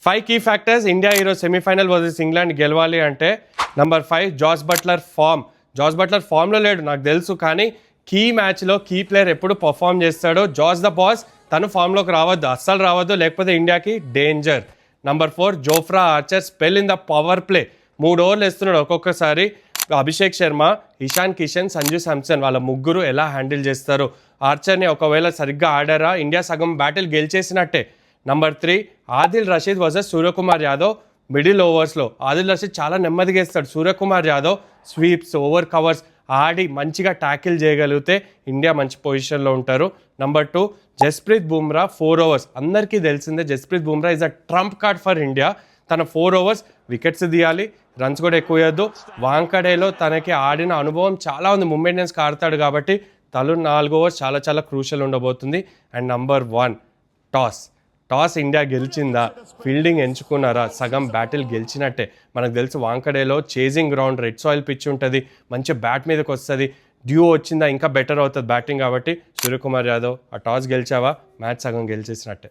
5 key factors India ఈరోజు semifinal versus England గెలవాలి అంటే number 5 Jos Buttler form. Jos Buttler ఫామ్లో లేడు నాకు తెలుసు, కానీ కీ మ్యాచ్లో కీ ప్లేయర్ ఎప్పుడు పర్ఫామ్ చేస్తాడో జాస్ ద బాస్ తను ఫామ్లోకి రావద్దు, అస్సలు రావద్దు, లేకపోతే ఇండియాకి danger. Number 4 Jofra Archer spell in the power play. 3 ఓవర్లు వేస్తున్నాడు ఒక్కొక్కసారి. అభిషేక్ శర్మ, ఇషాన్ కిషన్, సంజు శాంసన్ వాళ్ళ ముగ్గురు ఎలా హ్యాండిల్ చేస్తారు. ఆర్చర్ని ఒకవేళ సరిగ్గా ఆడారా ఇండియా సగం బ్యాటిల్ గెలిచేసినట్టే. Number 3 Adil Rashid versus Suryakumar Yadav. Middle ఓవర్స్లో ఆదిల్ రషీద్ చాలా నెమ్మదిగా వేస్తాడు. Suryakumar Yadav sweeps, over covers ఆడి మంచిగా ట్యాకిల్ చేయగలిగితే ఇండియా మంచి పొజిషన్లో ఉంటారు. Number 2 Jasprit Bumrah 4 overs. అందరికీ తెలిసిందే Jasprit Bumrah is a trump card for India. తన 4 ఓవర్స్ వికెట్స్ తీయాలి, రన్స్ కూడా ఎక్కువ వేయద్దు. వాంకడేలో తనకి ఆడిన అనుభవం చాలా ఉంది, ముంబై ఇండియన్స్కి ఆడతాడు కాబట్టి తను 4 ఓవర్స్ చాలా చాలా క్రూషియల్ ఉండబోతుంది. అండ్ నంబర్ 1 టాస్ ఇండియా గెలిచిందా, ఫీల్డింగ్ ఎంచుకున్నారా, సగం బ్యాటిల్ గెలిచినట్టే. మనకు తెలుసు వాంకడేలో chasing ground, red soil pitch ఉంటుంది, మంచి బ్యాట్ మీదకి వస్తుంది. డ్యూ వచ్చిందా ఇంకా బెటర్ అవుతుంది బ్యాటింగ్. కాబట్టి సూర్యకుమార్ యాదవ్ ఆ టాస్ గెలిచావా మ్యాచ్ సగం గెలిచేసినట్టే.